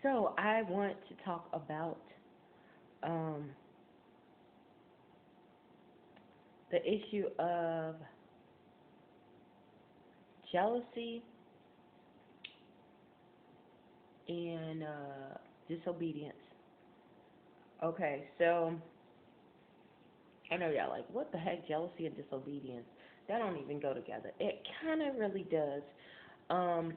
So I want to talk about um, the issue of jealousy and disobedience. Okay, so I know y'all like, what the heck, jealousy and disobedience? That don't even go together. It kind of really does. Um,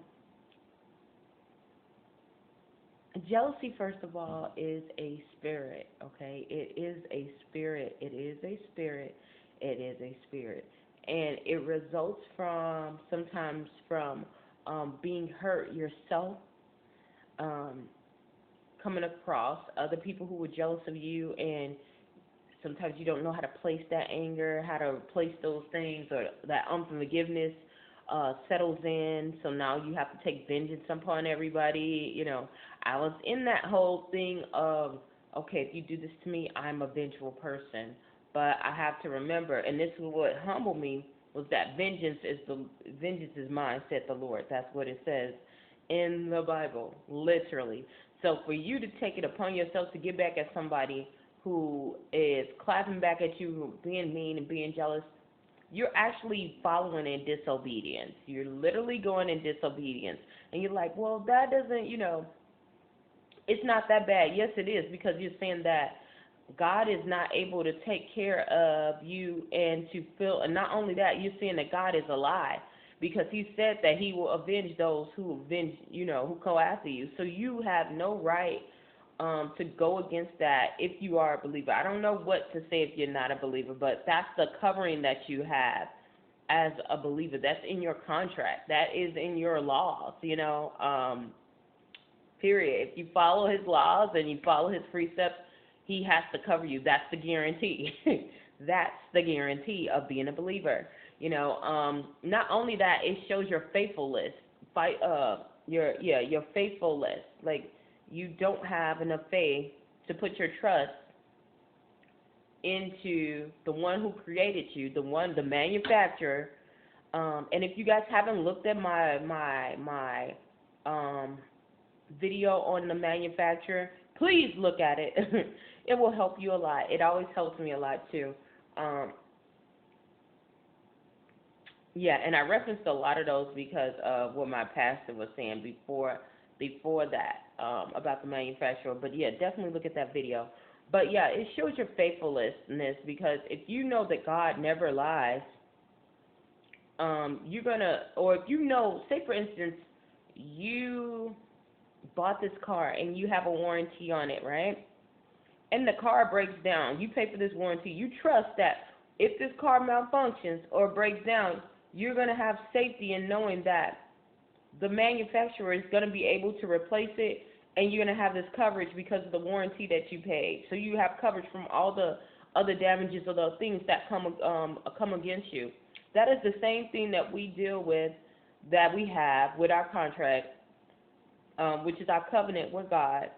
Jealousy, first of all, is a spirit, okay? It is a spirit. It is a spirit. It is a spirit. And it results from sometimes from being hurt yourself, um, coming across other people who were jealous of you, and sometimes you don't know how to place that anger, how to place those things, or that unforgiveness settles in. So now you have to take vengeance upon everybody. I was in that whole thing of, okay, if you do this to me, I'm a vengeful person. But I have to remember, and this is what humbled me, was that vengeance is mine, said the Lord. That's what it says in the Bible, literally. So for you to take it upon yourself to get back at somebody who is clapping back at you, being mean and being jealous, you're actually following in disobedience. You're literally going in disobedience. And you're like, well, that doesn't, it's not that bad. Yes, it is, because you're saying that God is not able to take care of you and to feel, and not only that, you're saying that God is a lie, because he said that he will avenge those who avenge, who go after you. So you have no right to go against that if you are a believer. I don't know what to say if you're not a believer, but that's the covering that you have as a believer. That's in your contract. That is in your laws, period. If you follow his laws and you follow his precepts, he has to cover you. That's the guarantee. That's the guarantee of being a believer. Not only that, it shows your faithfulness. Your faithfulness. Like, you don't have enough faith to put your trust into the one who created you, the manufacturer. And if you guys haven't looked at my video on the manufacturer, please look at it. It will help you a lot. It always helps me a lot too. Um, yeah, and I referenced a lot of those because of what my pastor was saying before that about the manufacturer. But yeah, definitely look at that video. But yeah, it shows your faithfulness, because if you know that God never lies, you're gonna, or if say for instance, you bought this car and you have a warranty on it, right? And the car breaks down. You pay for this warranty. You trust that if this car malfunctions or breaks down, you're going to have safety in knowing that the manufacturer is going to be able to replace it, and you're going to have this coverage because of the warranty that you paid. So you have coverage from all the other damages or the things that come against you. That is the same thing that we deal with, that we have with our contract, which is our covenant with God,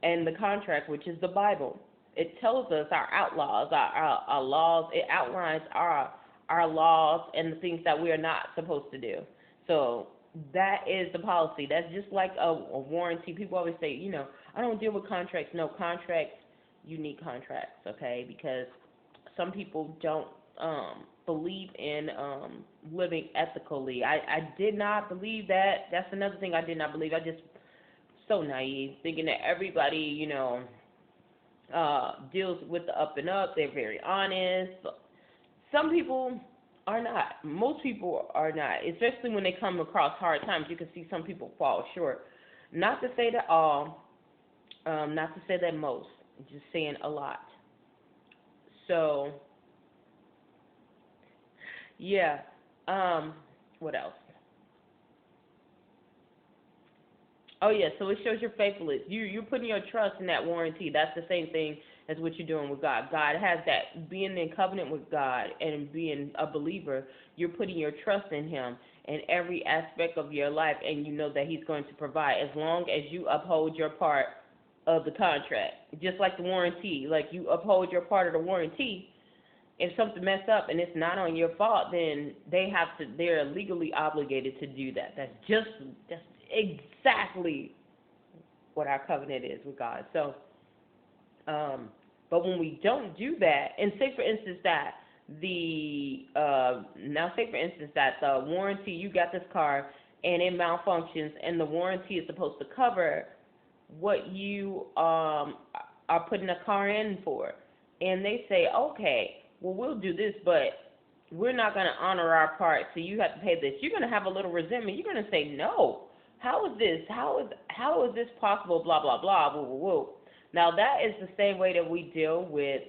and the contract, which is the Bible. It tells us our outlaws, our laws. It outlines our laws and the things that we are not supposed to do. So that is the policy. That's just like a warranty. People always say, I don't deal with contracts. No, contracts, you need contracts, okay? Because some people don't believe in living ethically. I did not believe that. That's another thing I did not believe. I just so naive, thinking that everybody, deals with the up and up. They're very honest. Some people are not. Most people are not, especially when they come across hard times. You can see some people fall short. Not to say that all, not to say that most, just saying a lot. So, yeah. What else? Oh yeah, so it shows your faithfulness. You're putting your trust in that warranty. That's the same thing as what you're doing with God. God has that, being in covenant with God and being a believer. You're putting your trust in Him in every aspect of your life, and you know that He's going to provide as long as you uphold your part of the contract. Just like the warranty, like you uphold your part of the warranty. If something messed up and it's not on your fault, then they're legally obligated to do that. That's exactly what our covenant is with God. So, but when we don't do that, and say for instance that now say for instance that the warranty, you got this car and it malfunctions, and the warranty is supposed to cover what you are putting a car in for, and they say, okay, well, we'll do this, but we're not going to honor our part, so you have to pay this. You're going to have a little resentment. You're going to say, no, how is this? How is this possible? Blah, blah, blah, woo, woo, woo. Now, that is the same way that we deal with,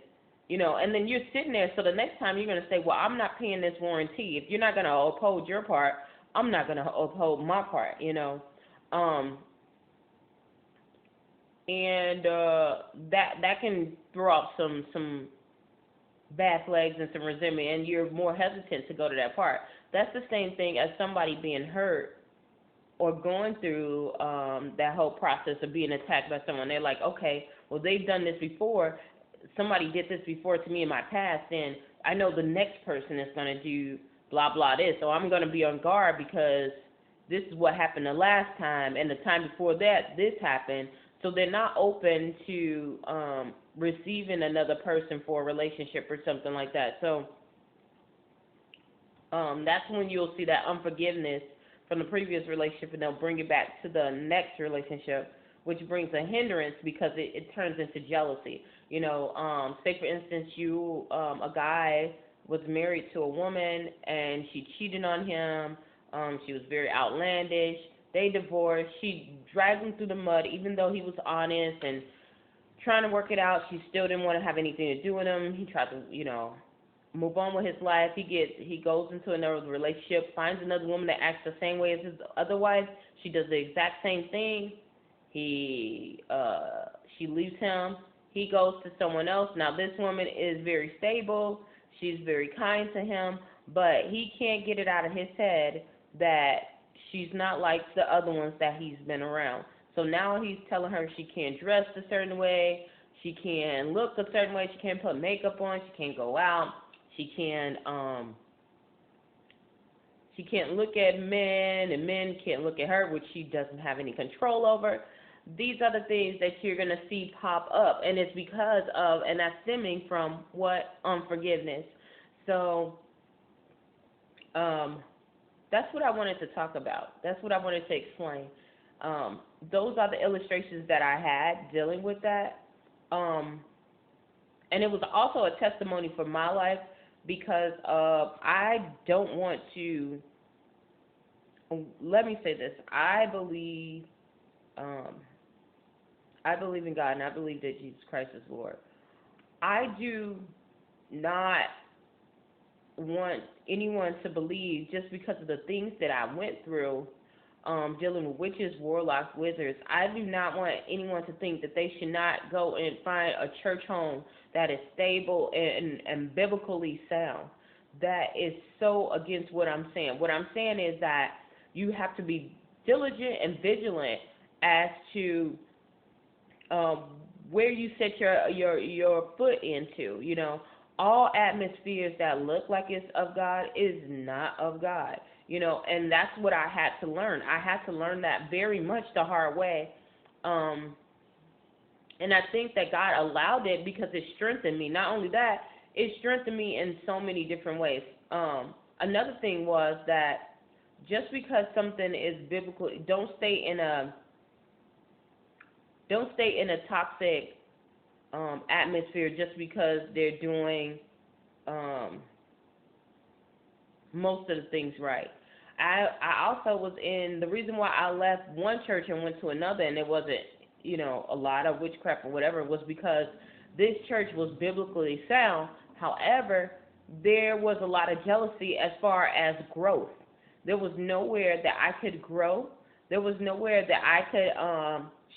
and then you're sitting there, so the next time you're going to say, well, I'm not paying this warranty. If you're not going to uphold your part, I'm not going to uphold my part, and that can throw up some bad flags and some resentment, and you're more hesitant to go to that part. That's the same thing as somebody being hurt or going through that whole process of being attacked by someone. They're like, okay, well, they've done this before. Somebody did this before to me in my past, and I know the next person is going to do blah, blah, this. So I'm going to be on guard because this is what happened the last time, and the time before that, this happened. So they're not open to receiving another person for a relationship or something like that. So that's when you'll see that unforgiveness from the previous relationship, and they'll bring it back to the next relationship, which brings a hindrance because it turns into jealousy. Say for instance, a guy was married to a woman and she cheated on him. She was very outlandish. They divorced. She dragged him through the mud, even though he was honest and trying to work it out. She still didn't want to have anything to do with him. He tried to, move on with his life. He goes into another relationship, finds another woman that acts the same way as his other wife. She does the exact same thing. She leaves him. He goes to someone else. Now this woman is very stable. She's very kind to him, but he can't get it out of his head that she's not like the other ones that he's been around. So now he's telling her she can't dress a certain way, she can't look a certain way, she can't put makeup on, she can't go out, she can't look at men, and men can't look at her, which she doesn't have any control over. These are the things that you're going to see pop up, and it's because of, and that's stemming from what? Unforgiveness. So that's what I wanted to talk about. That's what I wanted to explain. Those are the illustrations that I had dealing with that. And it was also a testimony for my life because I don't want to, let me say this, I believe in God, and I believe that Jesus Christ is Lord. I do not want anyone to believe just because of the things that I went through dealing with witches, warlocks, wizards. I do not want anyone to think that they should not go and find a church home that is stable and biblically sound. That is so against what I'm saying. What I'm saying is that you have to be diligent and vigilant as to where you set your foot into. All atmospheres that look like it's of God is not of God. And that's what I had to learn. I had to learn that very much the hard way. And I think that God allowed it because it strengthened me. Not only that, it strengthened me in so many different ways. Another thing was that just because something is biblical, don't stay in a toxic atmosphere just because they're doing most of the things right. I also was in, the reason why I left one church and went to another, and it wasn't, a lot of witchcraft or whatever, was because this church was biblically sound. However, there was a lot of jealousy as far as growth. There was nowhere that I could grow. There was nowhere that I could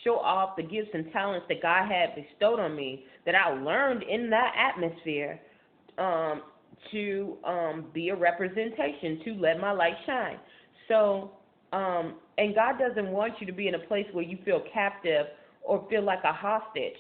show off the gifts and talents that God had bestowed on me, that I learned in that atmosphere, to be a representation, to let my light shine. So, and God doesn't want you to be in a place where you feel captive or feel like a hostage.